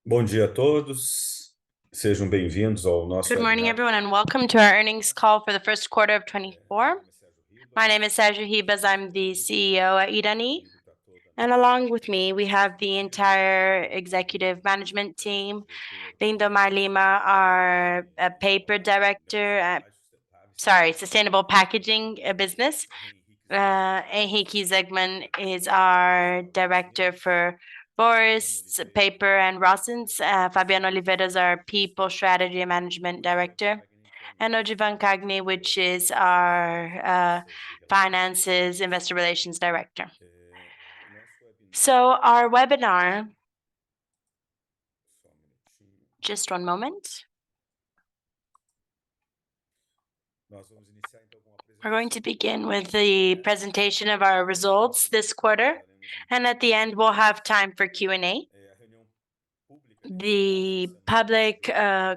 Bom dia a todos, sejam bem-vindos ao nosso Good morning, webinar. everyone, and welcome to our earnings call for the first quarter of 24. My name is Sérgio Ribas. I'm the CEO at Irani. And along with me, we have the entire executive management team. Lindomar Lima, our paper director, sustainable packaging business. Henrique Zegman is our director for forests, paper, and Rossins. Fabiano Oliveira is our people strategy and management director. And Ojivan Cagni, which is our finances, investor relations director. So our webinar, just one moment. We're going to begin with the presentation of our results this quarter, and at the end, we'll have time for Q&A. The public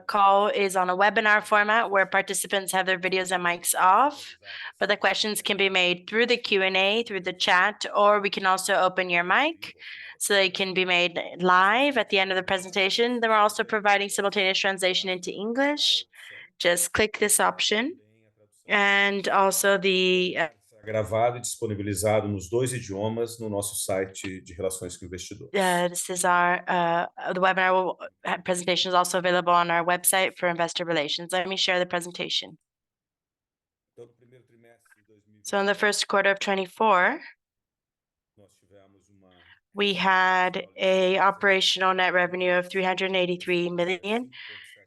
call is on a webinar format where participants have their videos and mics off, but the questions can be made through the Q&A, through the chat, or we can also open your mic so they can be made live at the end of the presentation. Then we're also providing simultaneous translation into English. Just click this option. And also the Gravado e disponibilizado nos dois idiomas no nosso site de relações com investidores. this is our the webinar presentation is also available on our website for investor relations. Let me share the presentation. So in the first quarter of 24, we had a operational net revenue of 383 million.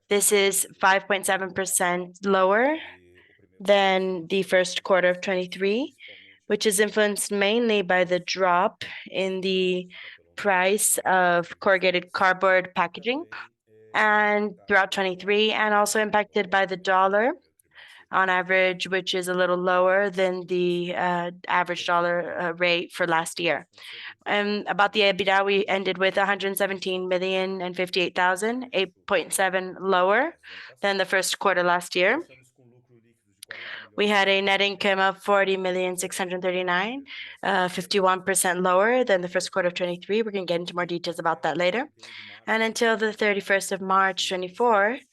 This is 5.7% lower than the first quarter of 23, which is influenced mainly by the drop in the price of corrugated cardboard packaging and throughout 23, and also impacted by the dollar on average, which is a little lower than the average dollar rate for last year. And about the EBITDA, we ended with 117 million and 58,000, 8.7 lower than the first quarter last year. We had a net income of 40,639,000, 51% lower than the first quarter of 23. We're going to get into more details about that later. And until the 31st of March 24th,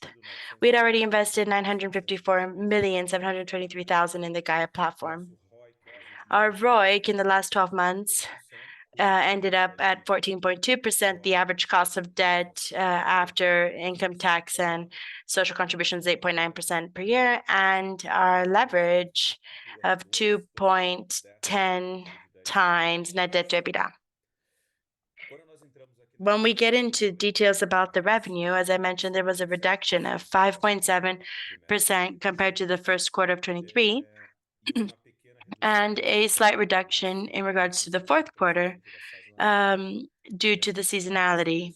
we had already invested 954,723,000 in the Gaia platform. Our ROIC in the last 12 months ended up at 14.2%. The average cost of debt after income tax and social contributions 8.9% per year, and our leverage of 2.10 times net debt to EBITDA. When we get into details about the revenue, as I mentioned, there was a reduction of 5.7% compared to the first quarter of 23, and a slight reduction in regards to the fourth quarter due to the seasonality,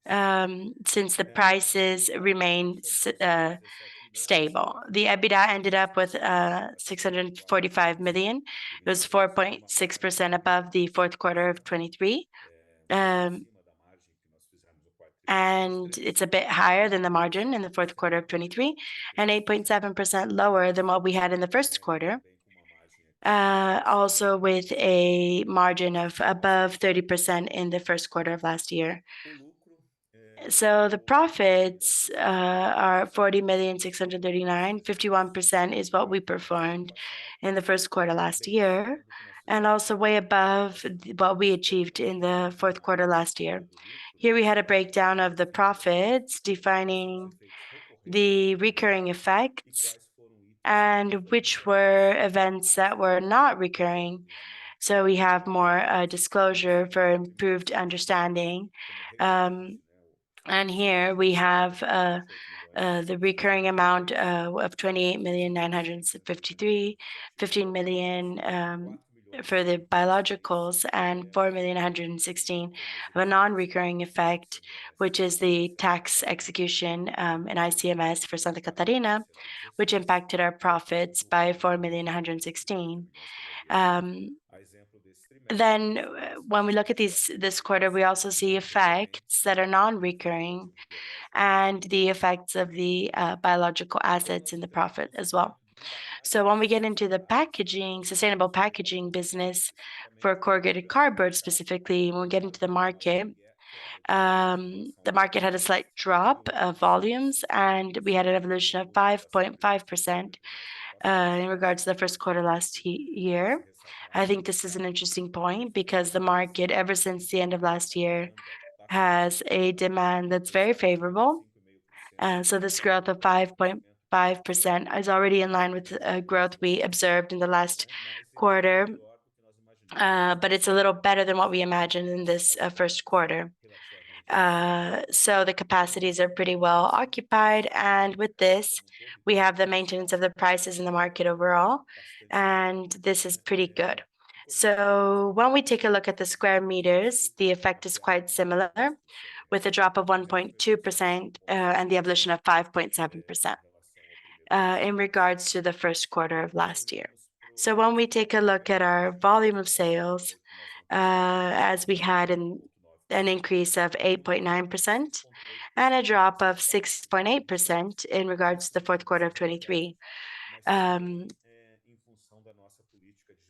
since the prices remained stable. The EBITDA ended up with 645 million. It was 4.6% above the fourth quarter of 23. And it's a bit higher than the margin in the fourth quarter of 23, and 8.7% lower than what we had in the first quarter. Also with a margin of above 30% in the first quarter of last year. So the profits are 40,639,000, 51% is what we performed in the first quarter last year, and also way above what we achieved in the fourth quarter last year. Here we had a breakdown of the profits, defining the recurring effects and which were events that were not recurring. So we have more disclosure for improved understanding. And here we have the recurring amount of 28,953,000, 15 million for the biologicals, and 4,116,000 of a non-recurring effect, which is the tax execution in ICMS for Santa Catarina, which impacted our profits by 4,116,000. Then when we look at this quarter, we also see effects that are non-recurring and the effects of the biological assets in the profit as well. So when we get into the packaging, sustainable packaging business for corrugated cardboard specifically, when we get into the market, The market had a slight drop of volumes, and we had an evolution of 5.5% in regards to the first quarter last year. I think this is an interesting point because the market, ever since the end of last year, has a demand that's very favorable. So this growth of 5.5% is already in line with growth we observed in the last quarter, but it's a little better than what we imagined in this first quarter. So the capacities are pretty well occupied, and with this, we have the maintenance of the prices in the market overall, and this is pretty good. So when we take a look at the square meters, the effect is quite similar, with a drop of 1.2% and the evolution of 5.7% in regards to the first quarter of last year. So when we take a look at our volume of sales, as we had an increase of 8.9% and a drop of 6.8% in regards to the fourth quarter of 23.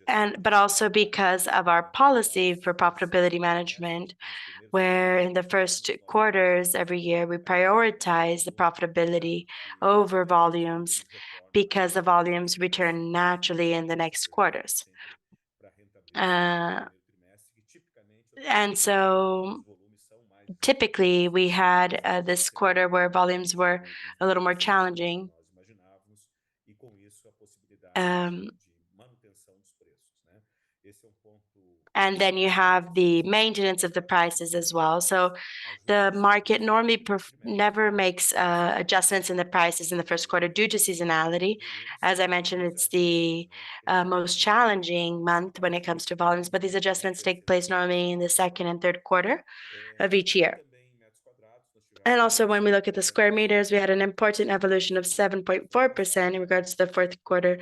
But also because of our policy for profitability management, where in the first quarters every year we prioritize the profitability over volumes because the volumes return naturally in the next quarters. And so typically we had this quarter where volumes were a little more challenging. And then you have the maintenance of the prices as well. So the market normally never makes adjustments in the prices in the first quarter due to seasonality. As I mentioned, it's the most challenging month when it comes to volumes, but these adjustments take place normally in the second and third quarter of each year. And also when we look at the square meters, we had an important evolution of 7.4% in regards to the fourth quarter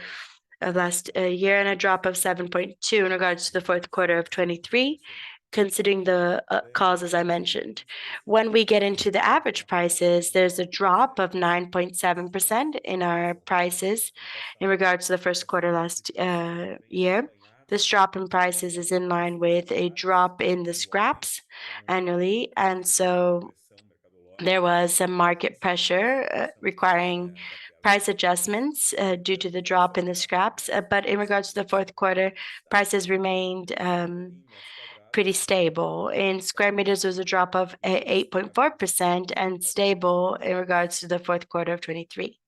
of last year and a drop of 7.2% in regards to the fourth quarter of 23, considering the causes I mentioned. When we get into the average prices, there's a drop of 9.7% in our prices in regards to the first quarter last year. This drop in prices is in line with a drop in the scraps annually, and so there was some market pressure requiring price adjustments due to the drop in the scraps. But in regards to the fourth quarter, prices remained pretty stable. In square meters, there was a drop of 8.4% and stable in regards to the fourth quarter of 23.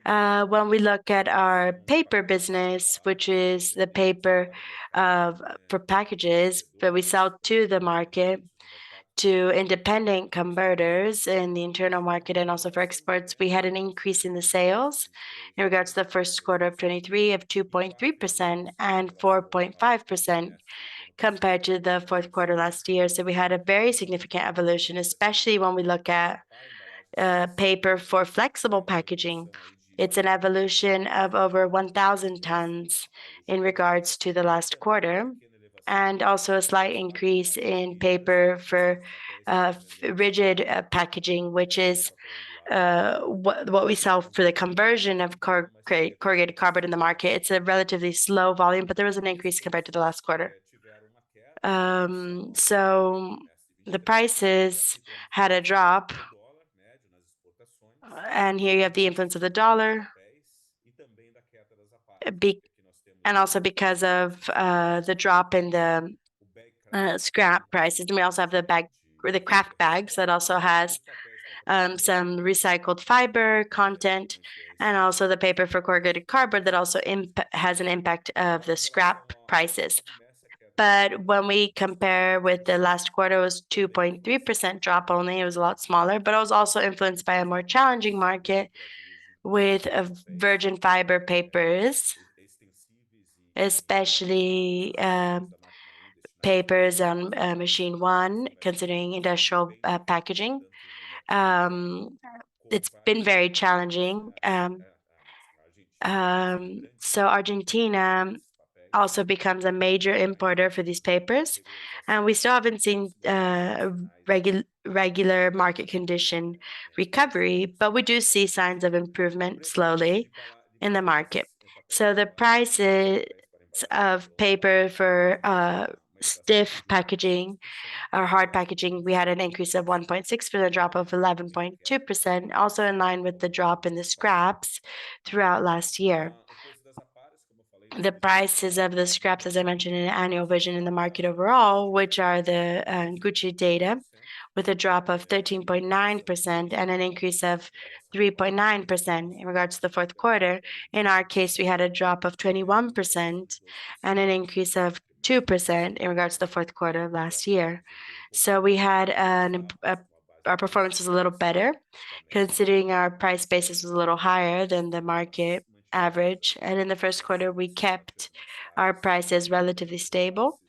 When we look at our paper business, which is the paper for packages that we sell to the market, to independent converters in the internal market and also for exports, we had an increase in the sales in regards to the first quarter of 23 of 2.3% and 4.5% compared to the fourth quarter last year. So we had a very significant evolution, especially when we look at paper for flexible packaging. It's an evolution of over 1,000 tons in regards to the last quarter, and also a slight increase in paper for rigid packaging, which is what we sell for the conversion of corrugated cardboard in the market. It's a relatively slow volume, but there was an increase compared to the last quarter. So the prices had a drop, and here you have the influence of the dollar, and also because of the drop in the scrap prices. And we also have the craft bags that also has some recycled fiber content, and also the paper for corrugated cardboard that also has an impact of the scrap prices. But when we compare with the last quarter, it was 2.3% drop only. It was a lot smaller, but it was also influenced by a more challenging market with virgin fiber papers, especially papers on machine one, considering industrial packaging. It's been very challenging. So Argentina also becomes a major importer for these papers, and we still haven't seen regular market condition recovery, but we do see signs of improvement slowly in the market. So the prices of paper for stiff packaging or hard packaging, we had an increase of 1.6%, drop of 11.2%, also in line with the drop in the scraps throughout last year. The prices of the scraps, as I mentioned, in annual vision in the market overall, which are the Gucci data, with a drop of 13.9% and an increase of 3.9% in regards to the fourth quarter. In our case, we had a drop of 21% and an increase of 2% in regards to the fourth quarter of last year. So we had our performance was a little better, considering our price basis was a little higher than the market average. And in the first quarter, we kept our prices relatively stable,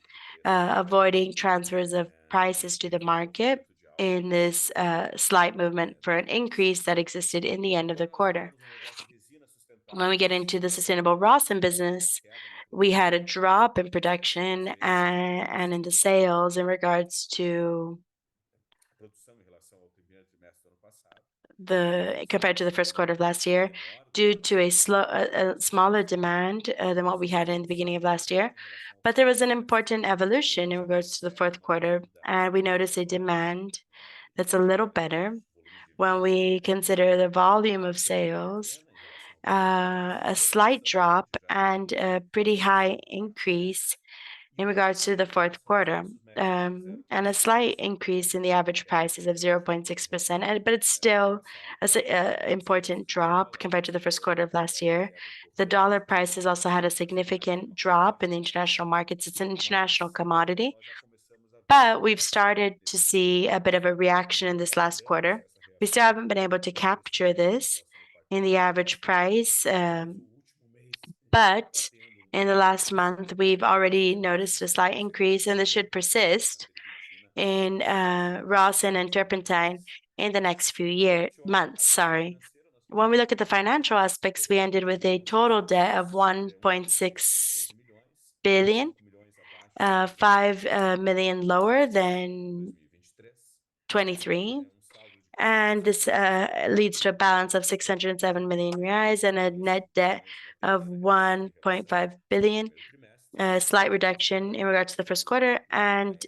avoiding transfers of prices to the market in this slight movement for an increase that existed in the end of the quarter. When we get into the sustainable Rawson business, we had a drop in production and in the sales in regards to the compared to the first quarter of last year, due to a smaller demand than what we had in the beginning of last year. But there was an important evolution in regards to the fourth quarter, and we noticed a demand that's a little better when we consider the volume of sales, a slight drop and a pretty high increase in regards to the fourth quarter, and a slight increase in the average prices of 0.6%, but it's still an important drop compared to the first quarter of last year. The dollar prices also had a significant drop in the international markets. It's an international commodity, but we've started to see a bit of a reaction in this last quarter. We still haven't been able to capture this in the average price, but in the last month, we've already noticed a slight increase, and this should persist in Rawson and turpentine in the next few months. Sorry. When we look at the financial aspects, we ended with a total debt of 1.6 billion, 5 million lower than 23. And this leads to a balance of 607 million reais and a net debt of 1.5 billion, a slight reduction in regards to the first quarter. And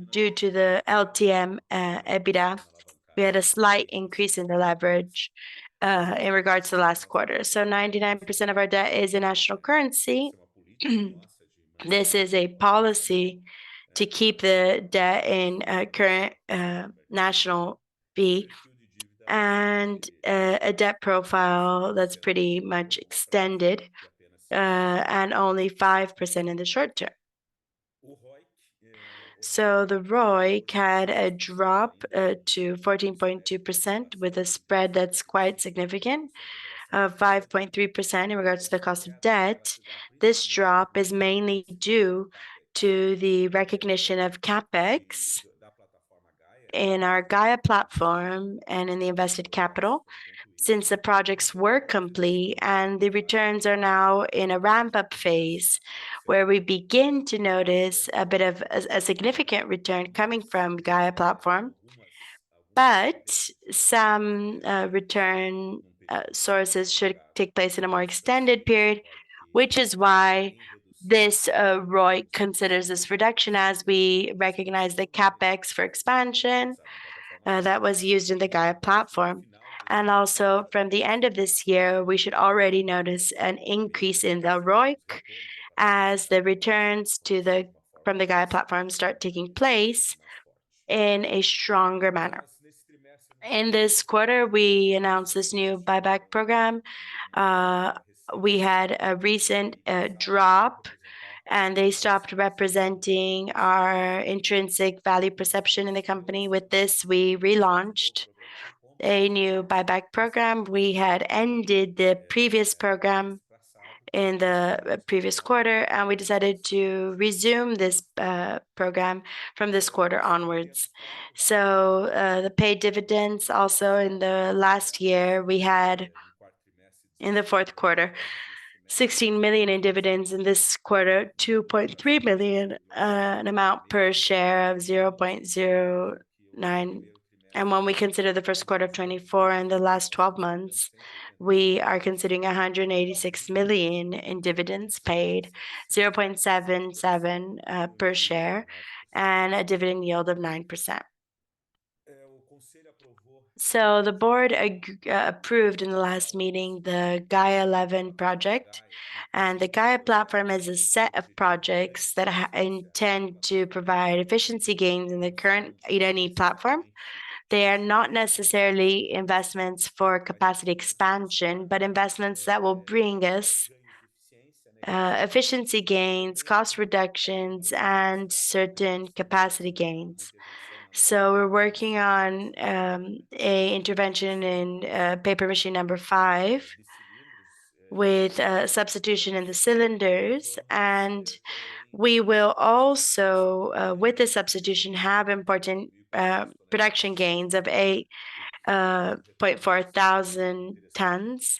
due to the LTM EBITDA, we had a slight increase in the leverage in regards to the last quarter. So 99% of our debt is in national currency. This is a policy to keep the debt in current national B, and a debt profile that's pretty much extended, and only 5% in the short term. So the ROIC had a drop to 14.2% with a spread that's quite significant of 5.3% in regards to the cost of debt. This drop is mainly due to the recognition of CapEx in our Gaia platform and in the invested capital, since the projects were complete and the returns are now in a ramp-up phase where we begin to notice a bit of a significant return coming from Gaia platform. But some return sources should take place in a more extended period, which is why this ROIC considers this reduction as we recognize the CapEx for expansion that was used in the Gaia platform. And also from the end of this year, we should already notice an increase in the ROIC as the returns from the Gaia platform start taking place in a stronger manner. In this quarter, we announced this new buyback program. We had a recent drop, and they stopped representing our intrinsic value perception in the company. With this, we relaunched a new buyback program. We had ended the previous program in the previous quarter, and we decided to resume this program from this quarter onwards. So the paid dividends also in the last year, we had in the fourth quarter 16 million in dividends. In this quarter, 2.3 million, an amount per share of 0.09 And when we consider the first quarter of 24 and the last 12 months, we are considering 186 million in dividends paid, 0.77 per share, and a dividend yield of 9%. So the board approved in the last meeting the Gaia 11 project, and the Gaia platform is a set of projects that intend to provide efficiency gains in the current Irani platform. They are not necessarily investments for capacity expansion, but investments that will bring us efficiency gains, cost reductions, and certain capacity gains. So we're working on a intervention in paper machine number 5 with substitution in the cylinders, and we will also, with the substitution, have important production gains of 8.4 thousand tons,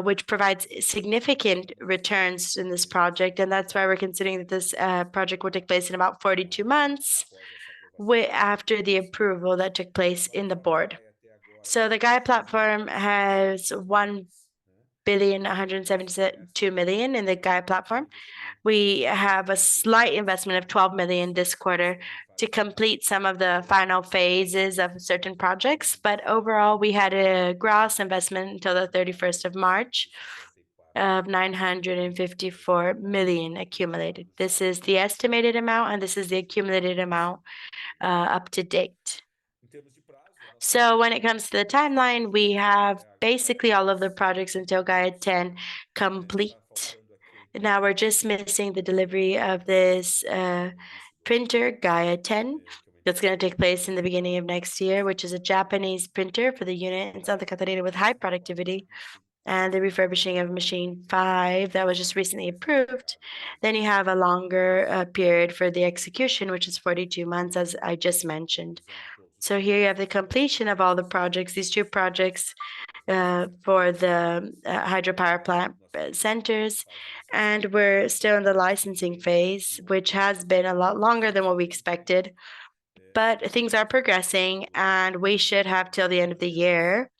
which provides significant returns in this project. And that's why we're considering that this project will take place in about 42 months after the approval that took place in the board. So the Gaia platform has 1,172 million in the Gaia platform. We have a slight investment of 12 million this quarter to complete some of the final phases of certain projects. But overall, we had a gross investment until the 31st of March of 954 million accumulated. This is the estimated amount, and this is the accumulated amount up to date. So when it comes to the timeline, we have basically all of the projects until Gaia 10 complete. Now we're just missing the delivery of this printer, Gaia 10, that's going to take place in the beginning of next year, which is a Japanese printer for the unit in Santa Catarina with high productivity, and the refurbishing of machine 5 that was just recently approved. Then you have a longer period for the execution, which is 42 months, as I just mentioned. So here you have the completion of all the projects, these two projects for the hydropower plant centers, and we're still in the licensing phase, which has been a lot longer than what we expected. But things are progressing, and we should have till the end of the year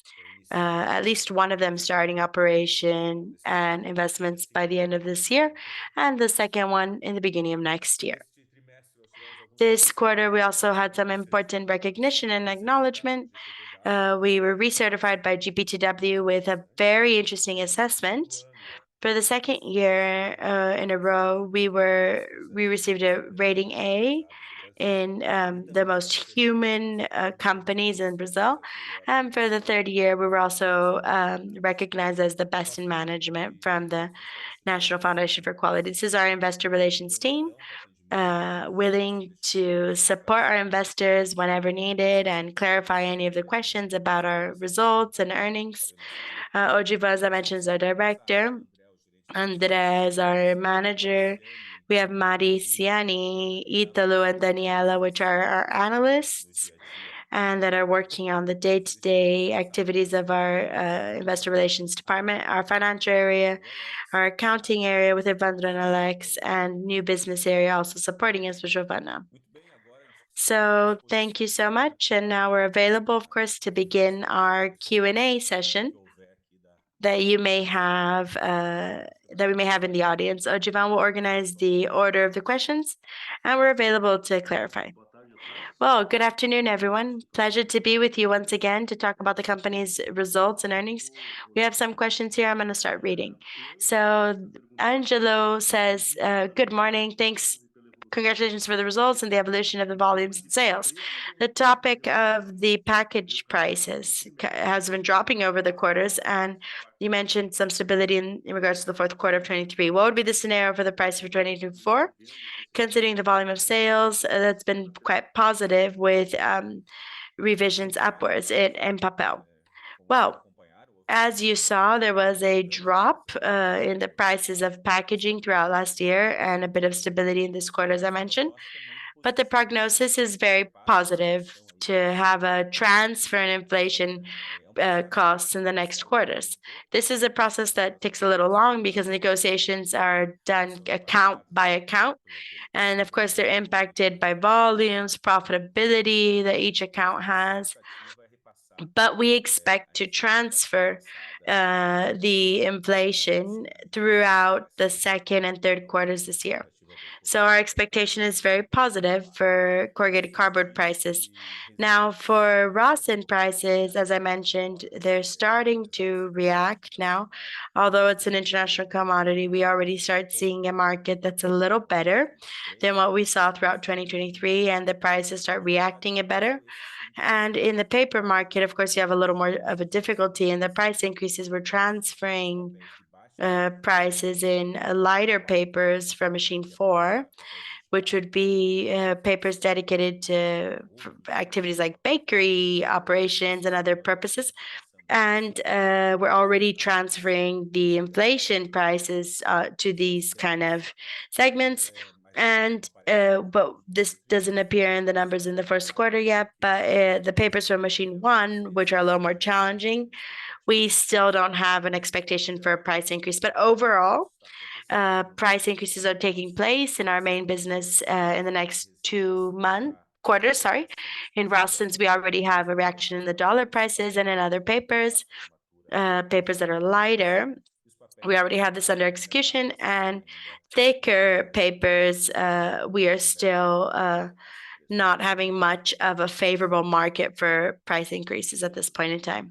at least one of them starting operation and investments by the end of this year, and the second one in the beginning of next year. This quarter, we also had some important recognition and acknowledgement. We were recertified by GPTW with a very interesting assessment. For the second year in a row, we received a rating A in the most human companies in Brazil. And for the third year, we were also recognized as the best in management from the National Foundation for Quality. This is our investor relations team, willing to support our investors whenever needed and clarify any of the questions about our results and earnings. Ojiva, as I mentioned, is our director. André is our manager. We have Mari Ciani, Italo, and Daniela, which are our analysts and that are working on the day-to-day activities of our investor relations department, our financial area, our accounting area with Evandro and Alex, and new business area also supporting us with Giovanna. So thank you so much. And now we're available, of course, to begin our Q&A session that you may have, that we may have in the audience. Ojivan will organize the order of the questions, and we're available to clarify. Well, good afternoon, everyone. Pleasure to be with you once again to talk about the company's results and earnings. We have some questions here. I'm going to start reading. So Angelo says, good morning. Thanks. Congratulations for the results and the evolution of the volumes and sales. The topic of the package prices has been dropping over the quarters, and you mentioned some stability in regards to the fourth quarter of 23. What would be the scenario for the price for 2024? Considering the volume of sales, that's been quite positive with revisions upwards in papel. Well, as you saw, there was a drop in the prices of packaging throughout last year and a bit of stability in this quarter, as I mentioned. But the prognosis is very positive to have a transfer in inflation costs in the next quarters. This is a process that takes a little long because negotiations are done account by account. And of course, they're impacted by volumes, profitability that each account has. But we expect to transfer the inflation throughout the second and third quarters this year. So our expectation is very positive for corrugated cardboard prices. Now, for rosin prices, as I mentioned, they're starting to react now. Although it's an international commodity, we already start seeing a market that's a little better than what we saw throughout 2023, and the prices start reacting it better. And in the paper market, of course, you have a little more of a difficulty in the price increases. We're transferring prices in lighter papers from machine 4, which would be papers dedicated to activities like bakery operations and other purposes. And we're already transferring the inflation prices to these kind of segments. And but this doesn't appear in the numbers in the first quarter yet. But the papers from machine 1, which are a little more challenging, we still don't have an expectation for a price increase. But overall, price increases are taking place in our main business in the next 2 quarters, sorry. In Ralston's, we already have a reaction in the dollar prices, and in other papers, papers that are lighter, we already have this under execution. And thicker papers, we are still not having much of a favorable market for price increases at this point in time.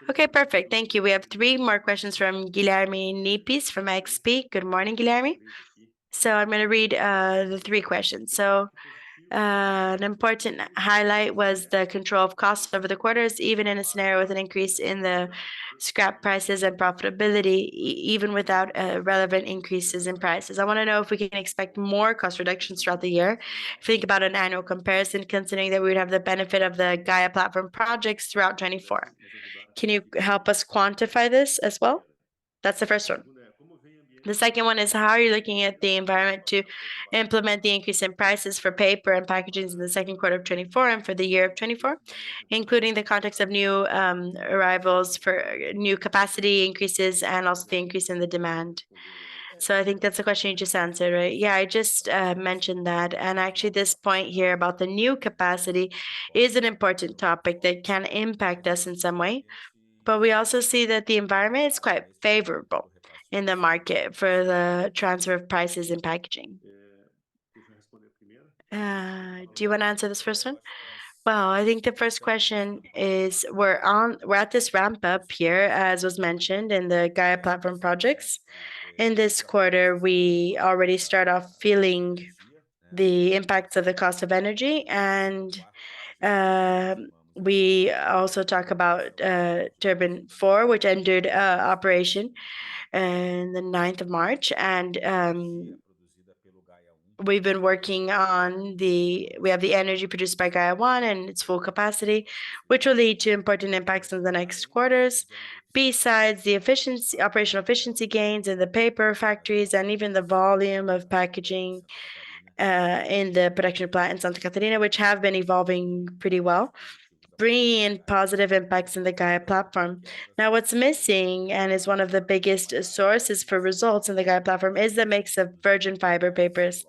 Okay, perfect. Thank you. We have 3 more questions from Guilherme Nipes from XP. Good morning, Guilherme. So I'm going to read the 3 questions. So an important highlight was the control of costs over the quarters, even in a scenario with an increase in the scrap prices and profitability, even without relevant increases in prices. I want to know if we can expect more cost reductions throughout the year. If you think about an annual comparison, considering that we would have the benefit of the Gaia platform projects throughout 24. Can you help us quantify this as well? That's the first one. The second one is, how are you looking at the environment to implement the increase in prices for paper and packaging in the second quarter of 24 and for the year of 24, including the context of new arrivals for new capacity increases and also the increase in the demand? So I think that's the question you just answered, right? Yeah, I just mentioned that. And actually, this point here about the new capacity is an important topic that can impact us in some way. But we also see that the environment is quite favorable in the market for the transfer of prices in packaging. Do you want to answer this first one? Well, I think the first question is, we're at this ramp up here, as was mentioned in the Gaia platform projects. In this quarter, we already start off feeling the impacts of the cost of energy, and we also talk about turbine 4, which entered operation on the 9th of March. And we've been working on we have the energy produced by Gaia 1 and its full capacity, which will lead to important impacts in the next quarters. Besides the operational efficiency gains in the paper factories and even the volume of packaging in the production plant in Santa Catarina, which have been evolving pretty well, bringing in positive impacts in the Gaia platform. Now, what's missing and is one of the biggest sources for results in the Gaia platform is the mix of virgin fiber papers.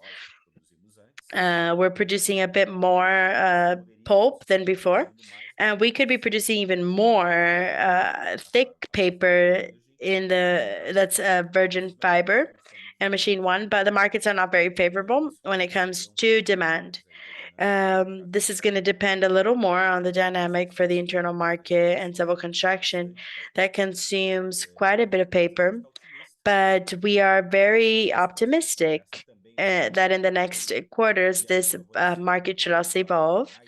We're producing a bit more pulp than before, and we could be producing even more thick paper that's virgin fiber and machine 1, but the markets are not very favorable when it comes to demand. This is going to depend a little more on the dynamic for the internal market and civil construction that consumes quite a bit of paper. But we are very optimistic that in the next quarters, this market should also evolve,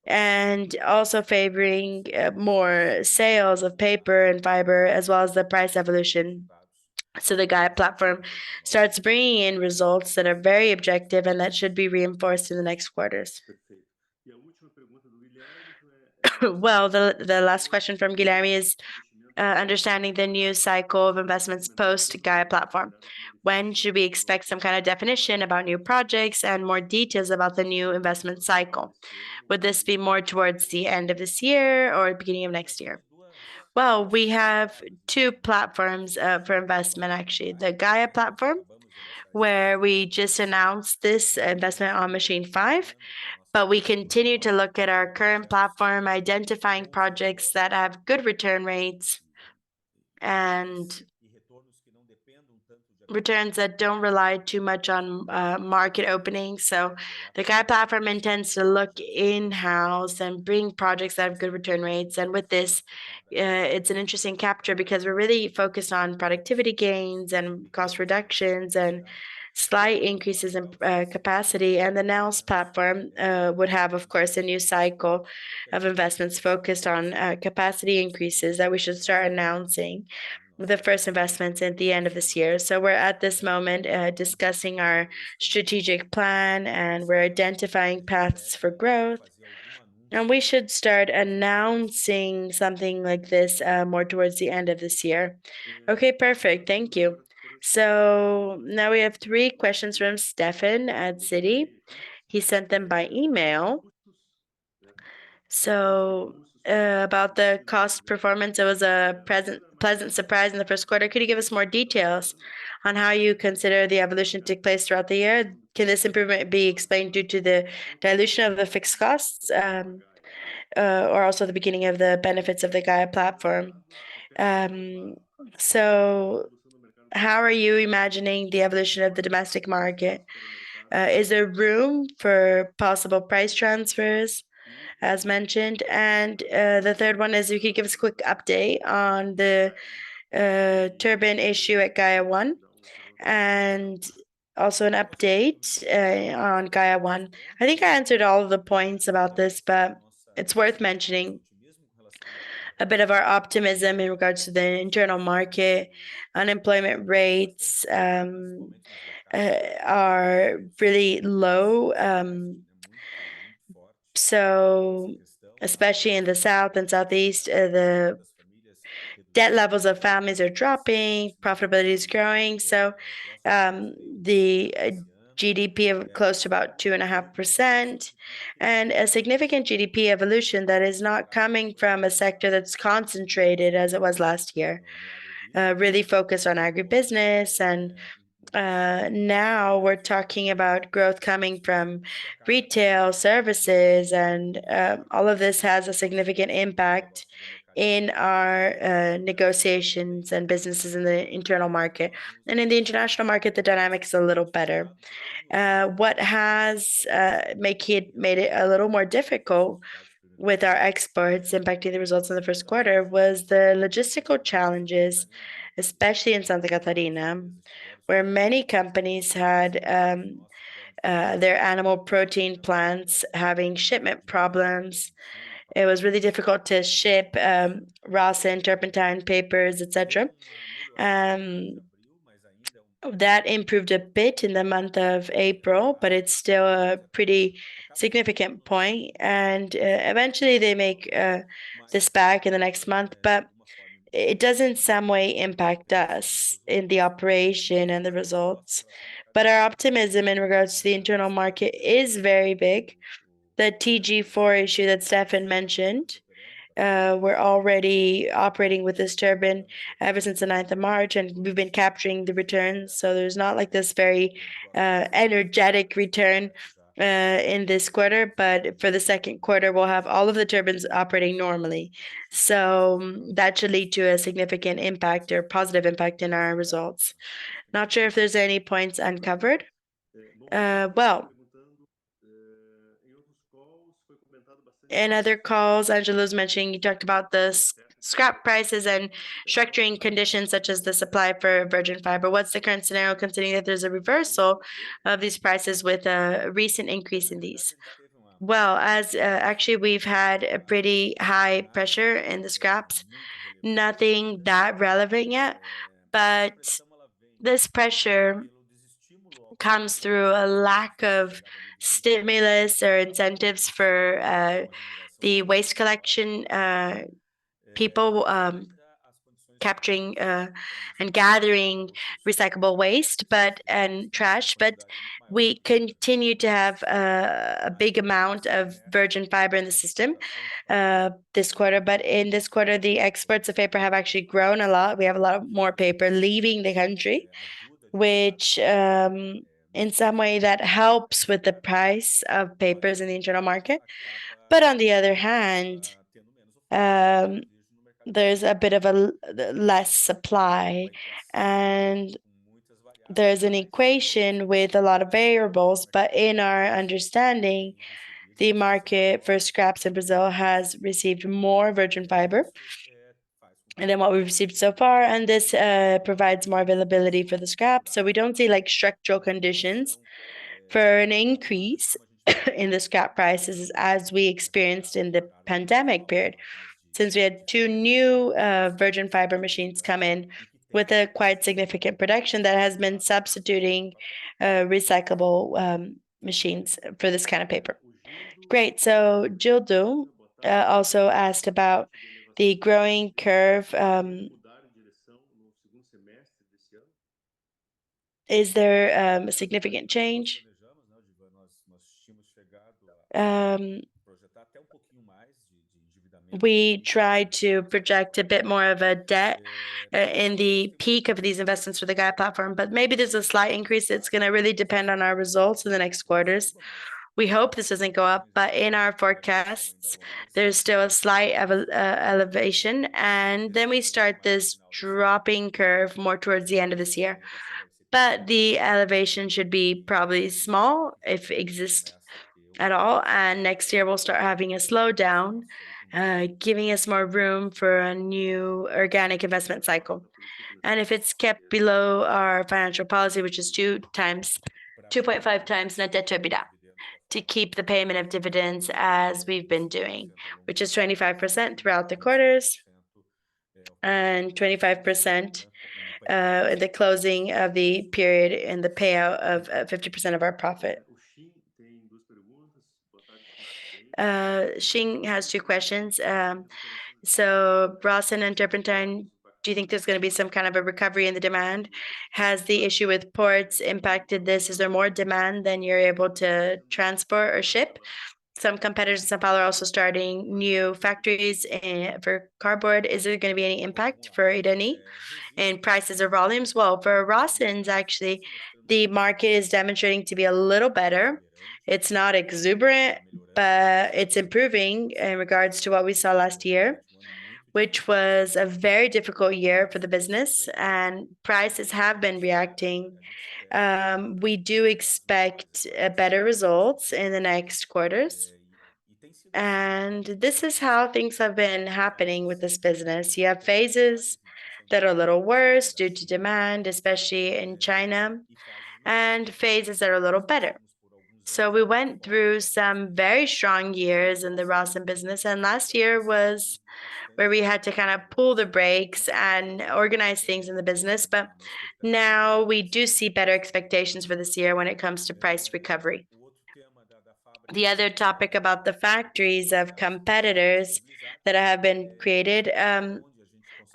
and also favoring more sales of paper and fiber, as well as the price evolution. So the Gaia platform starts bringing in results that are very objective and that should be reinforced in the next quarters. Well, the last question from Guilherme is understanding the new cycle of investments post Gaia platform? When should we expect some kind of definition about new projects and more details about the new investment cycle? Would this be more towards the end of this year or beginning of next year? Well, we have two platforms for investment, actually. The Gaia platform, where we just announced this investment on Machine 5, but we continue to look at our current platform, identifying projects that have good return rates and returns that don't rely too much on market openings. So the Gaia platform intends to look in-house and bring projects that have good return rates. And with this, it's an interesting capture because we're really focused on productivity gains and cost reductions and slight increases in capacity. And the NELS platform would have, of course, a new cycle of investments focused on capacity increases that we should start announcing the first investments at the end of this year. So we're at this moment discussing our strategic plan and we're identifying paths for growth. And we should start announcing something like this more towards the end of this year. Okay, perfect. Thank you. So now we have three questions from Stefan at Citi. He sent them by email. So, about the cost performance, it was a pleasant surprise in the first quarter. Could you give us more details on how you consider the evolution take place throughout the year? Can this improvement be explained due to the dilution of the fixed costs, or also the beginning of the benefits of the Gaia platform? Um, so how are you imagining the evolution of the domestic market? Is there room for possible price transfers, as mentioned? And the third one is you could give us a quick update on the turbine issue at Gaia 1 and also an update on Gaia 1. I think I answered all of the points about this, but it's worth mentioning a bit of our optimism in regards to the internal market. Unemployment rates are really low. So, especially in the South and Southeast, the debt levels of families are dropping, profitability is growing. So, the GDP of close to about 2.5%, and a significant GDP evolution that is not coming from a sector that's concentrated as it was last year, really focused on agribusiness and now we're talking about growth coming from retail services, and all of this has a significant impact in our negotiations and businesses in the internal market. And in the international market, the dynamic is a little better. What has made it a little more difficult with our exports impacting the results in the first quarter was the logistical challenges, especially in Santa Catarina, where many companies had their animal protein plants having shipment problems. It was really difficult to ship rosin, turpentine, papers, etc. Um, that improved a bit in the month of April, but it's still a pretty significant point. And eventually they make this back in the next month, but it does in some way impact us in the operation and the results. But our optimism in regards to the internal market is very big. The TG4 issue that Stefan mentioned, we're already operating with this turbine ever since the 9th of March, and we've been capturing the returns. So there's not like this very energetic return in this quarter, but for the second quarter, we'll have all of the turbines operating normally. So that should lead to a significant impact or positive impact in our results. Not sure if there's any points uncovered. Well, in other calls, Angelo's mentioning, you talked about the scrap prices and structuring conditions such as the supply for virgin fiber. What's the current scenario considering that there's a reversal of these prices with a recent increase in these? Well, as actually we've had a pretty high pressure in the scraps, nothing that relevant yet, but this pressure comes through a lack of stimulus or incentives for the waste collection people. capturing and gathering recyclable waste, but and trash, but we continue to have a big amount of virgin fiber in the system this quarter. But in this quarter, the exports of paper have actually grown a lot. We have a lot of more paper leaving the country, which in some way that helps with the price of papers in the internal market. But on the other hand, um, there's a bit of a less supply, and there's an equation with a lot of variables. But in our understanding, the market for scraps in Brazil has received more virgin fiber than what we've received so far, and this provides more availability for the scrap. So we don't see like structural conditions for an increase in the scrap prices as we experienced in the pandemic period, since we had two new virgin fiber machines come in with a quite significant production that has been substituting recyclable machines for this kind of paper. Great. So Gildo also asked about the growing curve. Is there a significant change? Um, we try to project a bit more of a debt in the peak of these investments for the Gaia platform, but maybe there's a slight increase. It's going to really depend on our results in the next quarters. We hope this doesn't go up, but in our forecasts, there's still a slight elevation, and then we start this dropping curve more towards the end of this year. But the elevation should be probably small if exist at all, and next year we'll start having a slowdown, giving us more room for a new organic investment cycle. And if it's kept below our financial policy, which is 2.5 times net debt to EBITDA, to keep the payment of dividends as we've been doing, which is 25% throughout the quarters and 25% at the closing of the period and the payout of 50% of our profit. Xing has two questions. So Rawson and Turpentine, do you think there's going to be some kind of a recovery in the demand? Has the issue with ports impacted this? Is there more demand than you're able to transport or ship? Some competitors in São Paulo are also starting new factories for cardboard. Is there going to be any impact for Irani in prices or volumes? Well, for Rawson's, actually, the market is demonstrating to be a little better. It's not exuberant, but it's improving in regards to what we saw last year, which was a very difficult year for the business, and prices have been reacting. We do expect better results in the next quarters. And this is how things have been happening with this business. You have phases that are a little worse due to demand, especially in China, and phases that are a little better. So we went through some very strong years in the Rawson business, and last year was where we had to kind of pull the brakes and organize things in the business. But now we do see better expectations for this year when it comes to price recovery. The other topic about the factories of competitors that have been created,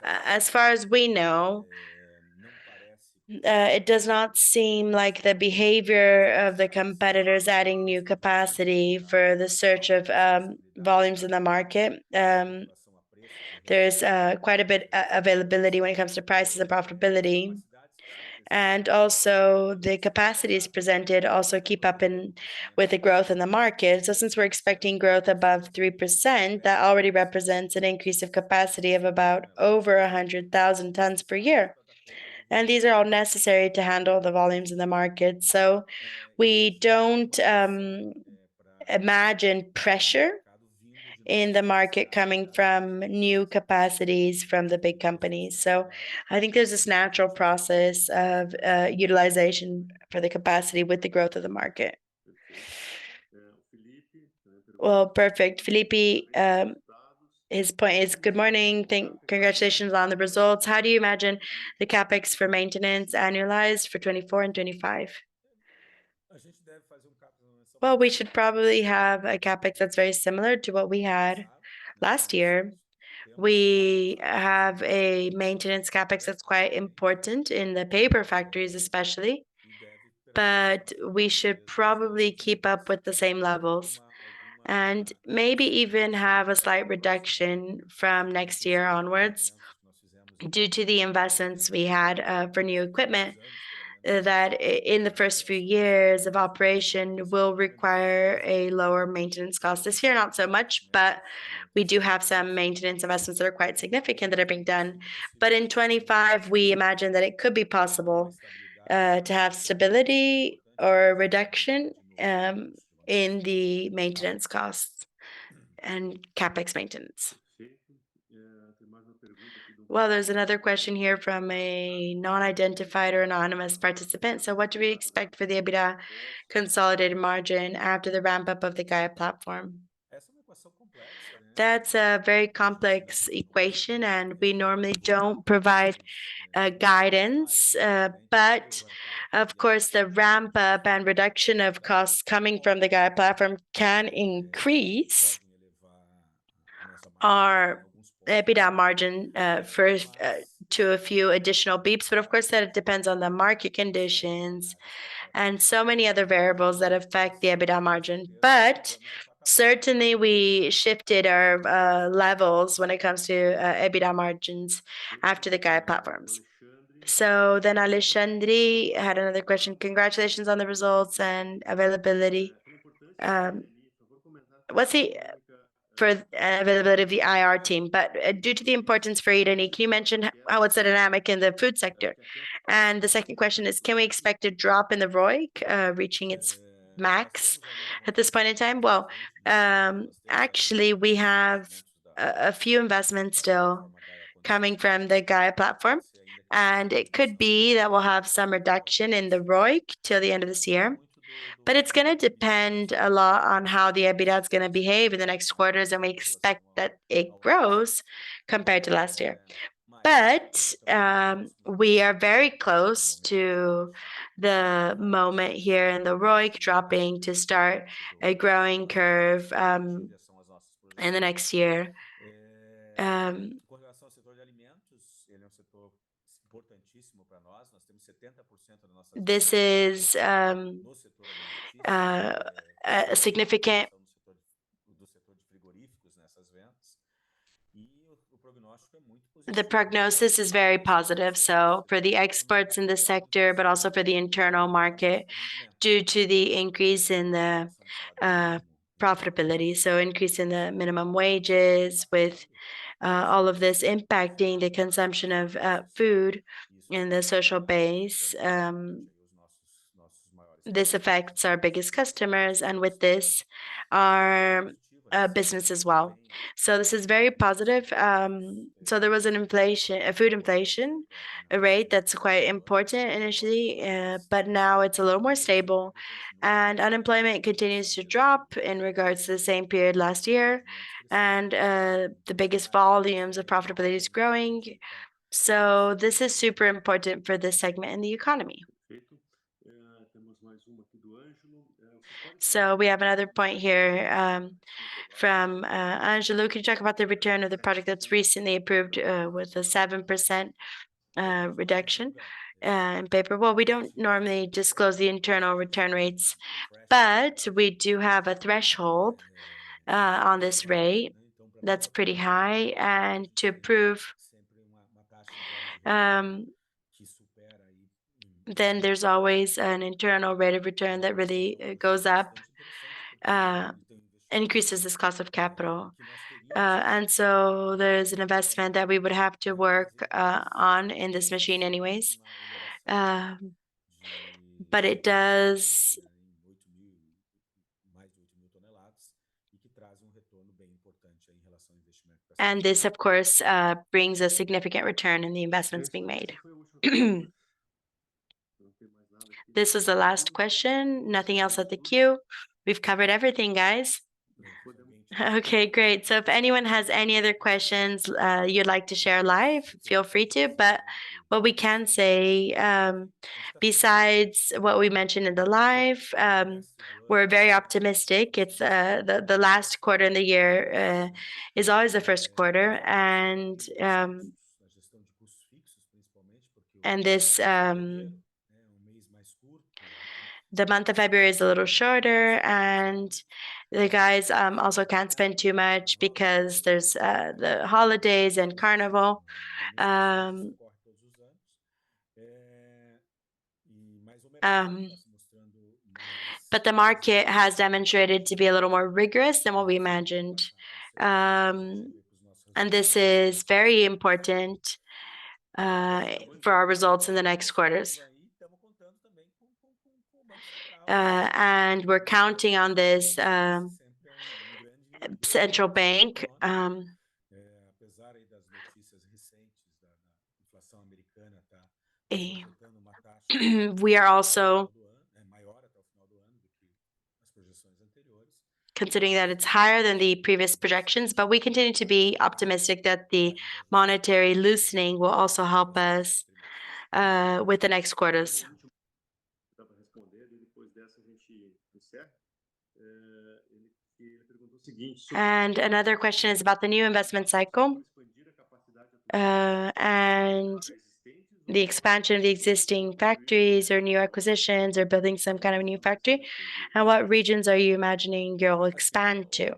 as far as we know, it does not seem like the behavior of the competitors adding new capacity for the search of volumes in the market. There's quite a bit availability when it comes to prices and profitability. And also the capacities presented also keep up with the growth in the market. So since we're expecting growth above 3%, that already represents an increase of capacity of about over 100,000 tons per year. And these are all necessary to handle the volumes in the market. So we don't imagine pressure in the market coming from new capacities from the big companies. So I think there's this natural process of utilization for the capacity with the growth of the market. Well, perfect. Felipe, his point is, good morning. Congratulations on the results. How do you imagine the CapEx for maintenance annualized for 24 and 25? Well, we should probably have a CapEx that's very similar to what we had last year. We have a maintenance CapEx that's quite important in the paper factories, especially, but we should probably keep up with the same levels and maybe even have a slight reduction from next year onwards due to the investments we had for new equipment that in the first few years of operation will require a lower maintenance cost. This year, not so much, but we do have some maintenance investments that are quite significant that are being done. But in 25, we imagine that it could be possible to have stability or reduction in the maintenance costs and CapEx maintenance. Well, there's another question here from a non-identified or anonymous participant. So what do we expect for the EBITDA consolidated margin after the ramp up of the Gaia platform? That's a very complex equation, and we normally don't provide guidance, but of course, the ramp up and reduction of costs coming from the Gaia platform can increase our EBITDA margin to a few additional beeps, but of course that it depends on the market conditions and so many other variables that affect the EBITDA margin. But certainly we shifted our levels when it comes to EBITDA margins after the Gaia platforms. So then Alexandre had another question. Congratulations on the results and availability. What's the for availability of the IR team, but due to the importance for Irani, can you mention how it's a dynamic in the food sector? And the second question is, can we expect a drop in the ROIC reaching its max at this point in time? Well, actually, we have a few investments still coming from the Gaia platform, and it could be that we'll have some reduction in the ROIC till the end of this year. But it's going to depend a lot on how the EBITDA is going to behave in the next quarters, and we expect that it grows compared to last year. But we are very close to the moment here in the ROIC dropping to start a growing curve in the next year. This is a significant. The prognosis is very positive. So for the exports in the sector, but also for the internal market, due to the increase in the profitability. So increase in the minimum wages with all of this impacting the consumption of food in the social base. This affects our biggest customers, and with this, our business as well. So this is very positive. So there was a food inflation, a rate that's quite important initially, but now it's a little more stable, and unemployment continues to drop in regards to the same period last year, and the biggest volumes of profitability is growing. So this is super important for this segment in the economy. So we have another point here from Angelo. Can you talk about the return of the project that's recently approved with a 7% reduction in paper? Well, we don't normally disclose the internal return rates, but we do have a threshold on this rate that's pretty high, and to approve then there's always an internal rate of return that really goes up, increases this cost of capital. And so there's an investment that we would have to work on in this machine anyways. But it does. And this, of course, brings a significant return in the investments being made. This was the last question. Nothing else at the queue. We've covered everything, guys. Okay, great. So if anyone has any other questions you'd like to share live, feel free to. But what we can say, besides what we mentioned in the live, we're very optimistic. It's the last quarter in the year is always the first quarter, and this the month of February is a little shorter, and the guys also can't spend too much because there's the holidays and carnival. Um, um, but the market has demonstrated to be a little more rigorous than what we imagined. Um, and this is very important for our results in the next quarters. And we're counting on this central bank. We are also considering that it's higher than the previous projections, but we continue to be optimistic that the monetary loosening will also help us with the next quarters. And another question is about the new investment cycle and the expansion of the existing factories or new acquisitions or building some kind of new factory. And what regions are you imagining you'll expand to?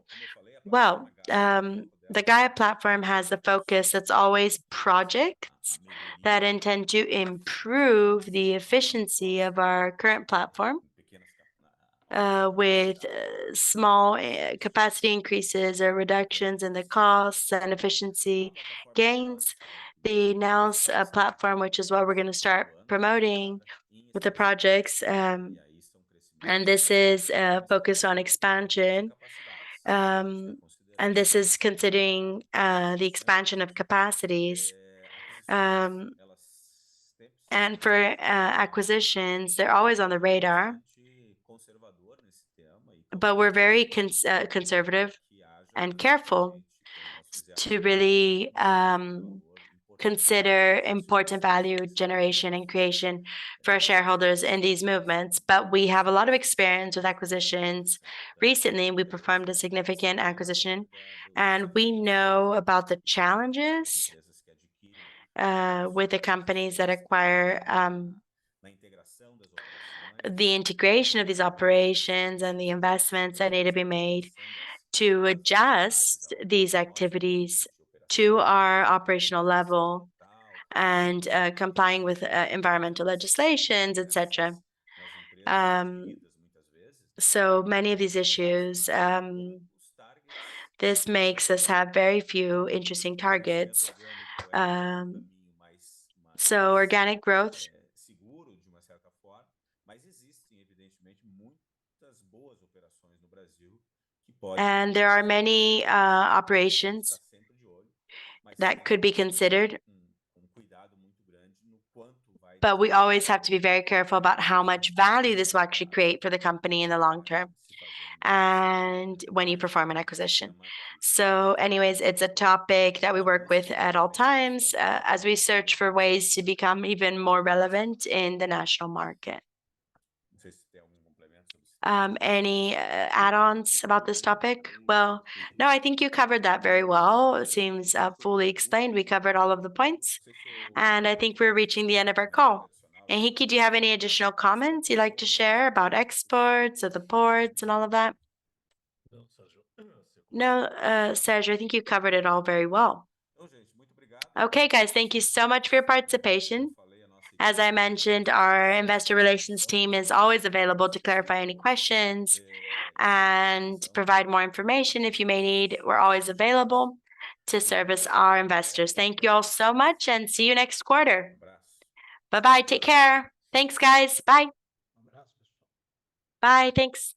Well, the Gaia platform has the focus that's always projects that intend to improve the efficiency of our current platform with small capacity increases or reductions in the costs and efficiency gains. The NOW's platform, which is what we're going to start promoting with the projects, and this is focused on expansion. And this is considering the expansion of capacities. Um, and for acquisitions, they're always on the radar, but we're very conservative and careful to really consider important value generation and creation for our shareholders in these movements. But we have a lot of experience with acquisitions. Recently, we performed a significant acquisition, and we know about the challenges with the companies that acquire the integration of these operations and the investments that need to be made to adjust these activities to our operational level and complying with environmental legislations, etc. So many of these issues, this makes us have very few interesting targets. So organic growth, and there are many operations that could be considered, but we always have to be very careful about how much value this will actually create for the company in the long term and when you perform an acquisition. So anyways, it's a topic that we work with at all times as we search for ways to become even more relevant in the national market. Any add-ons about this topic? Well, no, I think you covered that very well. It seems fully explained. We covered all of the points, and I think we're reaching the end of our call. Henrique, do you have any additional comments you'd like to share about exports or the ports and all of that? No, Sergio, I think you covered it all very well. Okay, guys, thank you so much for your participation. As I mentioned, our investor relations team is always available to clarify any questions and provide more information if you may need. We're always available to service our investors. Thank you all so much and see you next quarter. Bye-bye. Take care. Thanks, guys. Bye. Bye. Thanks.